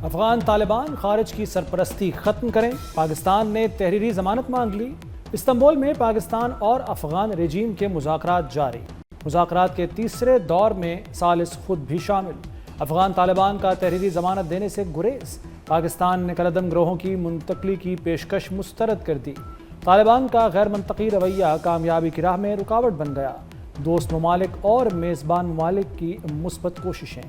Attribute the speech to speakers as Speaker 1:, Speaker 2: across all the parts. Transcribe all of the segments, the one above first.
Speaker 1: افغان طالبان خارج کی سرپرستی ختم کریں، پاکستان نے تحریری ضمانت مانگ لی۔ استنبول میں پاکستان اور افغان رجیم کے مذاکرات جاری، مذاکرات کے تیسرے دور میں ثالث خود بھی شامل۔ افغان طالبان کا تحریری ضمانت دینے سے گریز، پاکستان نے کالعدم گروہوں کی منتقلی کی پیشکش مسترد کر دی۔ طالبان کا غیر منطقی رویہ کامیابی کی راہ میں رکاوٹ بن گیا، دوست ممالک اور میزبان ممالک کی مثبت کوششیں۔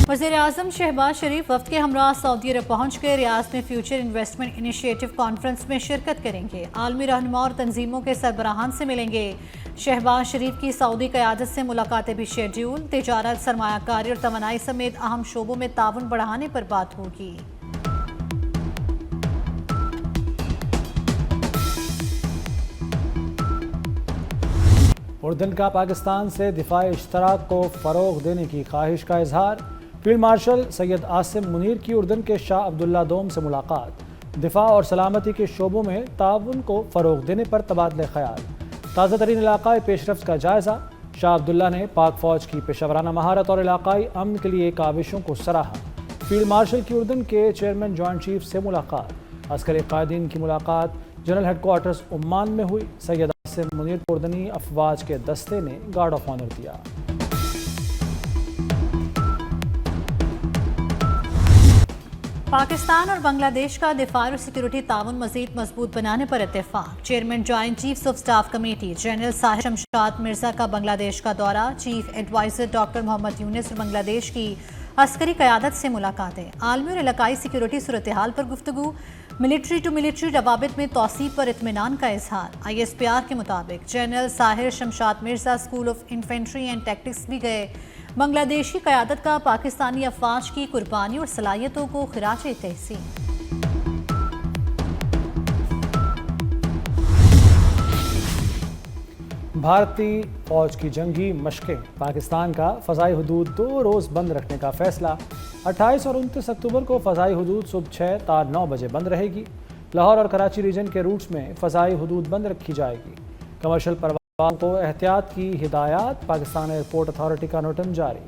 Speaker 2: وزیراعظم شہباز شریف وفد کے ہمراہ سعودی عرب پہنچ کے ریاض میں فیوچر انویسٹمنٹ انیشیٹو کانفرنس میں شرکت کریں گے، عالمی رہنما اور تنظیموں کے سربراہان سے ملیں گے۔ شہباز شریف کی سعودی قیادت سے ملاقاتیں بھی شیڈیول، تجارت، سرمایہ کاری اور توانائی سمیت اہم شعبوں میں تعاون بڑھانے پر بات ہوگی۔
Speaker 1: اردن کا پاکستان سے دفاعی اشتراک کو فروغ دینے کی خواہش کا اظہار، فیلڈ مارشل سید عاصم منیر کی اردن کے شاہ عبداللہ دوم سے ملاقات، دفاع اور سلامتی کے شعبوں میں تعاون کو فروغ دینے پر تبادلہ خیال، تازہ ترین علاقائی پیش رفت کا جائزہ، شاہ عبداللہ نے پاک فوج کی پیشہ ورانہ مہارت اور علاقائی امن کے لیے کاوشوں کو سراہا، فیلڈ مارشل کی اردن کے چیئرمین جوائنٹ چیف سے ملاقات، عسکری قائدین کی ملاقات جنرل ہیڈ کوارٹرز عمان میں ہوئی، سید عاصم منیر کو اردنی افواج کے دستے نے گارڈ آف آنر دیا۔
Speaker 2: پاکستان اور بنگلہ دیش کا دفاع اور سیکورٹی تعاون مزید مضبوط بنانے پر اتفاق، chairman joint chiefs of staff committee general Sahir Shamshad Mirza کا بنگلہ دیش کا دورہ، chief adviser doctor Muhammad Yunus اور بنگلہ دیش کی عسکری قیادت سے ملاقاتیں، عالمی اور علاقائی سیکورٹی صورتحال پر گفتگو، ملٹری ٹو ملٹری روابط میں توسیع پر اطمینان کا اظہار۔ ISPR کے مطابق general Sahir Shamshad Mirza school of infantry and tactics بھی گئے، بنگلہ دیشی قیادت کا پاکستانی افواج کی قربانی اور صلاحیتوں کو خراج تحسین۔
Speaker 1: بھارتی فوج کی جنگی مشقیں، پاکستان کا فضائی حدود 2 روز بند رکھنے کا فیصلہ، 28 اور 29 اکتوبر کو فضائی حدود صبح 6 تا 9 بجے بند رہے گی، لاہور اور کراچی ریجن کے روٹس میں فضائی حدود بند رکھی جائے گی، کمرشل پروازوں کو احتیاط کی ہدایات، پاکستان ایئرپورٹ اتھارٹی کا نوٹن جاری۔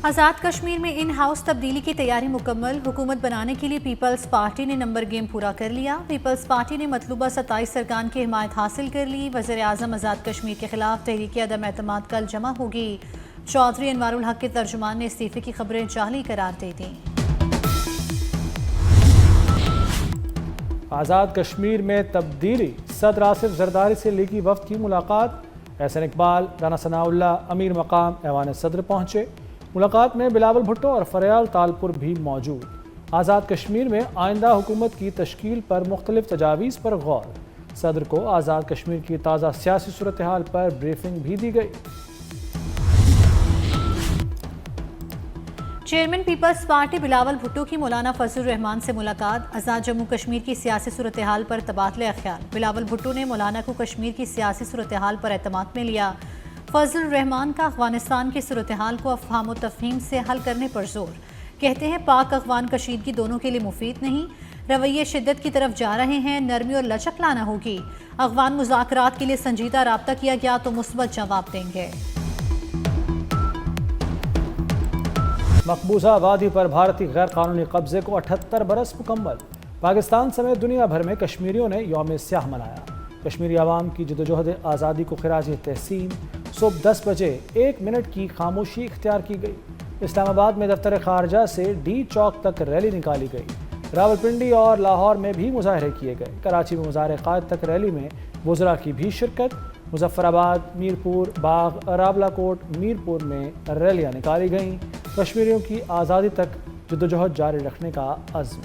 Speaker 2: آزاد کشمیر میں ان ہاؤس تبدیلی کی تیاری مکمل، حکومت بنانے کے لیے پیپلز پارٹی نے نمبر گیم پورا کر لیا، پیپلز پارٹی نے مطلوبہ 27 ارکان کی حمایت حاصل کر لی، وزیر اعظم آزاد کشمیر کے خلاف تحریک عدم اعتماد کل جمع ہوگی، چودھری انوار الحق کے ترجمان نے استعفے کی خبریں جعلی قرار دے دیں۔
Speaker 1: آزاد کشمیر میں تبدیلی، صدر آصف زرداری سے لیگی وفد کی ملاقات، احسن اقبال، رانا ثناء اللہ، امیر مقام ایوان صدر پہنچے، ملاقات میں بلاول بھٹو اور فریال تالپور بھی موجود، آزاد کشمیر میں آئندہ حکومت کی تشکیل پر مختلف تجاویز پر غور، صدر کو آزاد کشمیر کی تازہ سیاسی صورتحال پر بریفنگ بھی دی گئی۔
Speaker 2: چیئرمین پیپلز پارٹی بلاول بھٹو کی مولانا فضل الرحمان سے ملاقات، آزاد جموں کشمیر کی سیاسی صورتحال پر تبادلہ خیال، بلاول بھٹو نے مولانا کو کشمیر کی سیاسی صورتحال پر اعتماد میں لیا، فضل الرحمان کا افغانستان کی صورتحال کو افہام و تفہیم سے حل کرنے پر زور، کہتے ہیں پاک افغان کشیدگی دونوں کے لیے مفید نہیں، رویے شدت کی طرف جا رہے ہیں، نرمی اور لچک لانا ہوگی، افغان مذاکرات کے لیے سنجیدہ رابطہ کیا گیا تو مثبت جواب دیں گے۔
Speaker 1: مقبوضہ وادی پر بھارتی غیر قانونی قبضے کو 78 برس مکمل، پاکستان سمیت دنیا بھر میں کشمیریوں نے یوم سیاہ منایا، کشمیری عوام کی جدوجہد آزادی کو خراج تحسین، صبح 10 بجے 1 منٹ کی خاموشی اختیار کی گئی، اسلام آباد میں دفتر خارجہ سے ڈی چوک تک ریلی نکالی گئی، راولپنڈی اور لاہور میں بھی مظاہرے کیے گئے، کراچی میں مظاہرے قائد تک ریلی میں وزراء کی بھی شرکت، مظفر آباد، میرپور، باغ، راولا کوٹ، میرپور میں ریلیاں نکالی گئیں، کشمیریوں کی آزادی تک جدوجہد جاری رکھنے کا عزم۔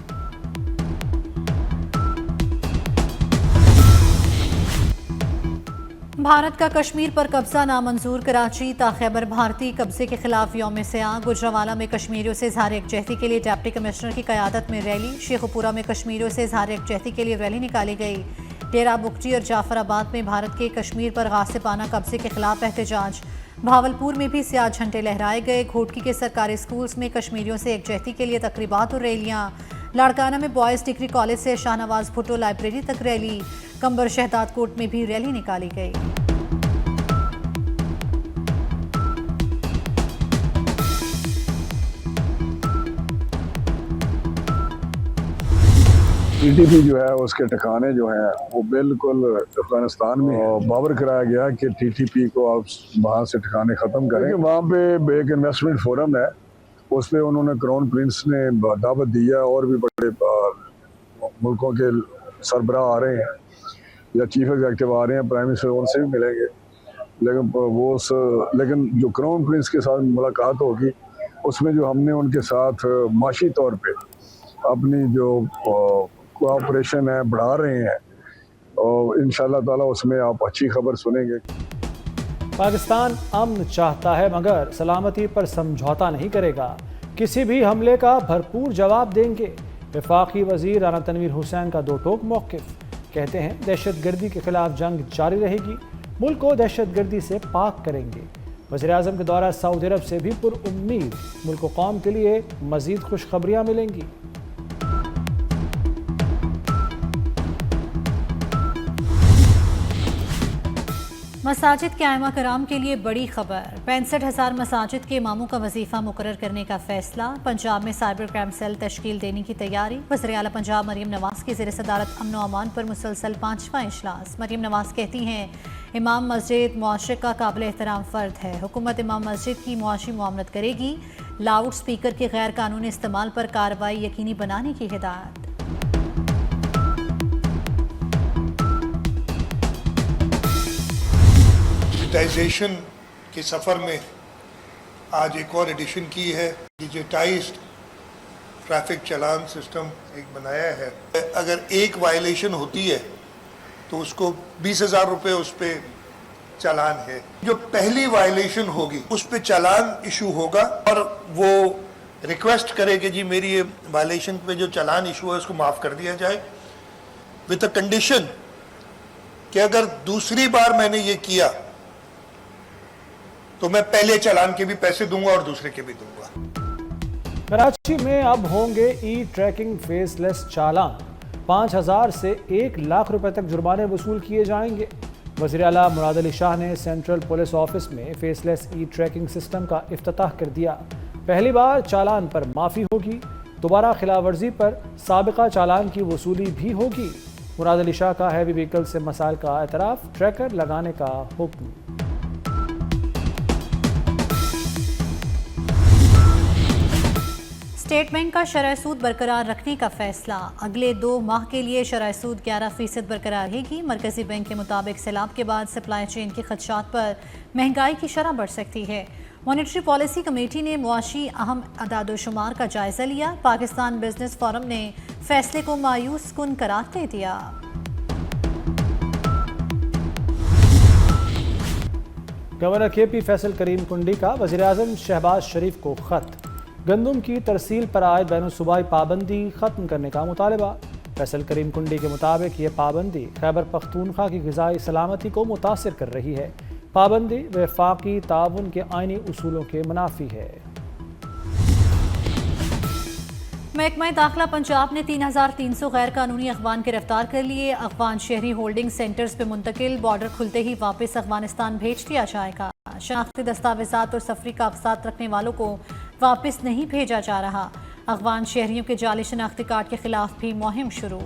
Speaker 2: بھارت کا کشمیر پر قبضہ نامنظور، کراچی تا خیبر بھارتی قبضے کے خلاف یوم سیاہ، گجرانوالہ میں کشمیریوں سے اظہار یکجہتی کے لیے ڈپٹی کمشنر کی قیادت میں ریلی، شیخو پورہ میں کشمیریوں سے اظہار یکجہتی کے لیے ریلی نکالی گئی، ڈیرہ بگٹی اور جعفر آباد میں بھارت کے کشمیر پر غاصبانہ قبضے کے خلاف احتجاج، بھاولپور میں بھی سیاہ جھنڈے لہرائے گئے، گھوٹکی کے سرکاری اسکولز میں کشمیریوں سے یکجہتی کے لیے تقریبات اور ریلیاں، لاڑکانہ میں بوائز ڈگری کالج سے شاہ نواز بھٹو لائبریری تک ریلی، کمبر شہداد کوٹ میں بھی ریلی نکالی گئی۔
Speaker 3: TTP جو ہے اس کے ٹھکانے جو ہیں وہ بالکل افغانستان میں باور کرایا گیا کہ TTP کو آپ وہاں سے ٹھکانے ختم کریں. وہاں پہ ایک انویسٹمنٹ فورم ہے, اس پہ انہوں نے کراؤن پرنس نے دعوت دی ہے, اور بھی بڑے ملکوں کے سربراہ آ رہے ہیں یا چیف ایگزیکٹو آ رہے ہیں, پرائم منسٹر ان سے بھی ملیں گے. لیکن جو کراؤن پرنس کے ساتھ ملاقات ہوگی اس میں جو ہم نے ان کے ساتھ معاشی طور پہ اپنی جو کوآپریشن ہے بڑھا رہے ہیں, اور انشاءاللہ تعالی اس میں آپ اچھی خبر سنیں گے.
Speaker 1: پاکستان امن چاہتا ہے مگر سلامتی پر سمجھوتا نہیں کرے گا. کسی بھی حملے کا بھرپور جواب دیں گے. وفاقی وزیر رانا تنویر حسین کا دو ٹوک موقف. کہتے ہیں دہشت گردی کے خلاف جنگ جاری رہے گی, ملک کو دہشت گردی سے پاک کریں گے. وزیراعظم کے دورہ سعودی عرب سے بھی پر امید, ملک و قوم کے لیے مزید خوشخبریاں ملیں گی.
Speaker 2: مساجد کے ائمہ کرام کے لیے بڑی خبر. 65,000 مساجد کے اماموں کا وظیفہ مقرر کرنے کا فیصلہ. پنجاب میں سائبر کرائم سیل تشکیل دینے کی تیاری. وزیر اعلیٰ پنجاب مریم نواز کی زیر صدارت امن و امان پر مسلسل 5واں اجلاس. مریم نواز کہتی ہیں امام مسجد معاشرے کا قابل احترام فرد ہے. حکومت امام مسجد کی معاشی معاونت کرے گی. لاؤڈ سپیکر کے غیر قانونی استعمال پر کارروائی یقینی بنانے کی ہدایت.
Speaker 4: ڈیجیٹائزیشن کے سفر میں آج ایک اور ایڈیشن کی ہے. ڈیجیٹائزڈ ٹریفک چلان سسٹم ایک بنایا ہے. اگر ایک وائلیشن ہوتی ہے تو اس کو 20,000 روپے اس پہ چلان ہے. جو پہلی وائلیشن ہوگی اس پہ چلان ایشو ہوگا, اور وہ ریکویسٹ کرے کہ جی میری یہ وائلیشن پہ جو چلان ایشو ہے اس کو معاف کر دیا جائے, وتھ اے کنڈیشن کہ اگر دوسری بار میں نے یہ کیا تو میں پہلے چلان کے بھی پیسے دوں گا اور دوسرے کے بھی دوں گا.
Speaker 1: کراچی میں اب ہوں گے ای ٹریکنگ فیس لیس چالان. 5,000 سے 1,00,000 روپے تک جرمانے وصول کیے جائیں گے. وزیر اعلیٰ مراد علی شاہ نے سینٹرل پولیس آفس میں فیس لیس ای ٹریکنگ سسٹم کا افتتاح کر دیا. پہلی بار چالان پر معافی ہوگی. دوبارہ خلاف ورزی پر سابقہ چالان کی وصولی بھی ہوگی. مراد علی شاہ کا ہیوی وہیکل سے مسائل کا اعتراف, ٹریکر لگانے کا حکم.
Speaker 2: اسٹیٹ بینک کا شرح سود برقرار رکھنے کا فیصلہ. اگلے 2 ماہ کے لیے شرح سود 11% برقرار رہے گی. مرکزی بینک کے مطابق سیلاب کے بعد سپلائی چین کے خدشات پر مہنگائی کی شرح بڑھ سکتی ہے. مانیٹری پالیسی کمیٹی نے معاشی اہم اعداد و شمار کا جائزہ لیا. پاکستان بزنس فورم نے فیصلے کو مایوس کن قرار دے دیا.
Speaker 1: گورنر KP فیصل کریم کنڈی کا وزیراعظم شہباز شریف کو خط. گندم کی ترسیل پر عائد بین الصوبائی پابندی ختم کرنے کا مطالبہ. فیصل کریم کنڈی کے مطابق یہ پابندی خیبر پختونخوا کی غذائی سلامتی کو متاثر کر رہی ہے. پابندی وفاقی تعاون کے آئینی اصولوں کے منافی ہے.
Speaker 2: محکمہ داخلہ پنجاب نے 3,300 غیر قانونی افغان گرفتار کر لیے. افغان شہری ہولڈنگ سینٹرز پہ منتقل. بارڈر کھلتے ہی واپس افغانستان بھیج دیا جائے گا. شناختی دستاویزات اور سفری کاغذات رکھنے والوں کو واپس نہیں بھیجا جا رہا. افغان شہریوں کے جعلی شناختی کارڈ کے خلاف بھی مہم شروع.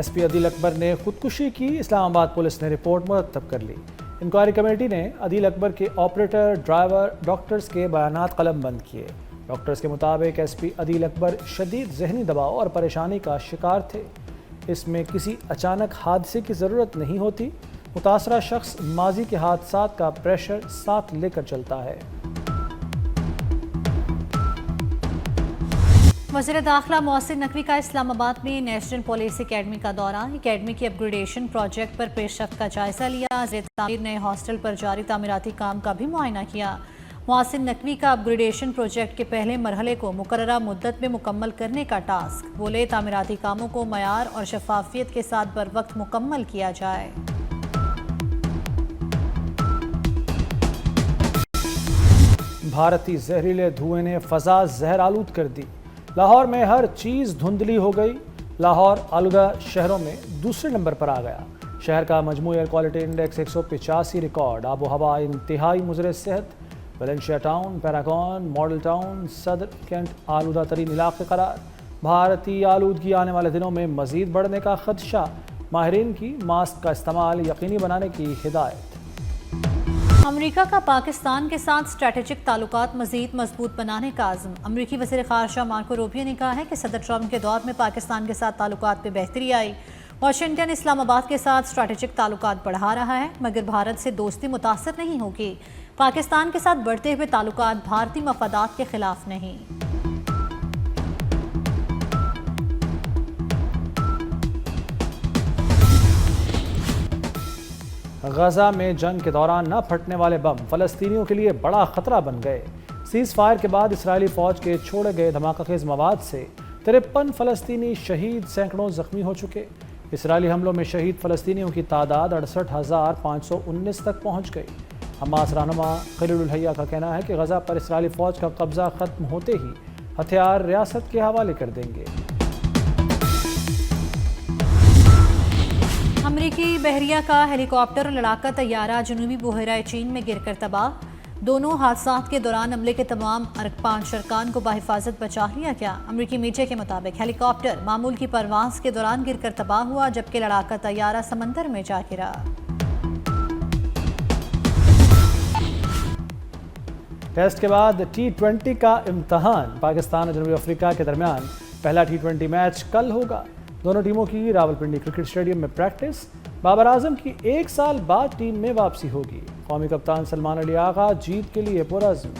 Speaker 1: SP عدیل اکبر نے خودکشی کی. اسلام آباد پولیس نے رپورٹ مرتب کر لی. انکوائری کمیٹی نے عدیل اکبر کے آپریٹر، ڈرائیور، ڈاکٹرز کے بیانات قلم بند کیے. ڈاکٹرز کے مطابق SP عدیل اکبر شدید ذہنی دباؤ اور پریشانی کا شکار تھے. اس میں کسی اچانک حادثے کی ضرورت نہیں ہوتی. متاثرہ شخص ماضی کے حادثات کا پریشر ساتھ لے کر چلتا ہے.
Speaker 2: وزیر داخلہ محسن نقوی کا اسلام آباد میں نیشنل پولیس اکیڈمی کا دورہ. اکیڈمی کی اپ گریڈیشن پروجیکٹ پر پیش رفت کا جائزہ لیا. زیر تعمیر نئے ہاسٹل پر جاری تعمیراتی کام کا بھی معائنہ کیا. محسن نقوی کا اپ گریڈیشن پروجیکٹ کے پہلے مرحلے کو مقررہ مدت میں مکمل کرنے کا ٹاسک. بولے تعمیراتی کاموں کو معیار اور شفافیت کے ساتھ بر وقت مکمل کیا جائے.
Speaker 1: بھارتی زہریلے دھوئیں نے فضا زہر آلود کر دی. لاہور میں ہر چیز دھندلی ہو گئی. لاہور آلودہ شہروں میں دوسرے نمبر پر آ گیا. شہر کا مجموعی ایئر کوالٹی انڈیکس 185 ریکارڈ. آب و ہوا انتہائی مضر صحت. Valencia town paragon model town صدر کینٹ آلودہ ترین علاقے قرار، بھارتی آلودگی آنے والے دنوں میں مزید بڑھنے کا خدشہ، ماہرین کی ماسک کا استعمال یقینی بنانے کی ہدایت۔
Speaker 2: امریکہ کا پاکستان کے ساتھ اسٹریٹجک تعلقات مزید مضبوط بنانے کا عزم۔ امریکی وزیر خارجہ مارکو روبیو نے کہا ہے کہ صدر ٹرمپ کے دور میں پاکستان کے ساتھ تعلقات میں بہتری آئی۔ واشنگٹن اسلام آباد کے ساتھ اسٹریٹجک تعلقات بڑھا رہا ہے، مگر بھارت سے دوستی متاثر نہیں ہوگی۔ پاکستان کے ساتھ بڑھتے ہوئے تعلقات بھارتی مفادات کے خلاف نہیں۔
Speaker 1: غزہ میں جنگ کے دوران نہ پھٹنے والے بم فلسطینیوں کے لیے بڑا خطرہ بن گئے۔ سیز فائر کے بعد اسرائیلی فوج کے چھوڑے گئے دھماکہ خیز مواد سے 53 فلسطینی شہید، سینکڑوں زخمی ہو چکے۔ اسرائیلی حملوں میں شہید فلسطینیوں کی تعداد 68,519 تک پہنچ گئی۔ حماس رہنما خلیل الحیہ کا کہنا ہے کہ غزہ پر اسرائیلی فوج کا قبضہ ختم ہوتے ہی ہتھیار ریاست کے حوالے کر دیں گے۔
Speaker 2: امریکی بحریہ کا ہیلی کاپٹر اور لڑاکا طیارہ جنوبی بحیرہ چین میں گر کر تباہ۔ دونوں حادثات کے دوران عملے کے تمام 5 ارکان کو بحفاظت بچا لیا گیا۔ امریکی میڈیا کے مطابق ہیلی کاپٹر معمول کی پرواز کے دوران گر کر تباہ ہوا، جبکہ لڑاکا طیارہ سمندر میں جا گرا۔
Speaker 1: ٹیسٹ کے بعد T20 کا امتحان، پاکستان اور جنوبی افریقہ کے درمیان پہلا T20 میچ کل ہوگا۔ دونوں ٹیموں کی راولپنڈی کرکٹ اسٹیڈیم میں پریکٹس۔ بابر اعظم کی 1 سال بعد ٹیم میں واپسی ہوگی۔ قومی کپتان سلمان علی آغا جیت کے لیے پرعزم۔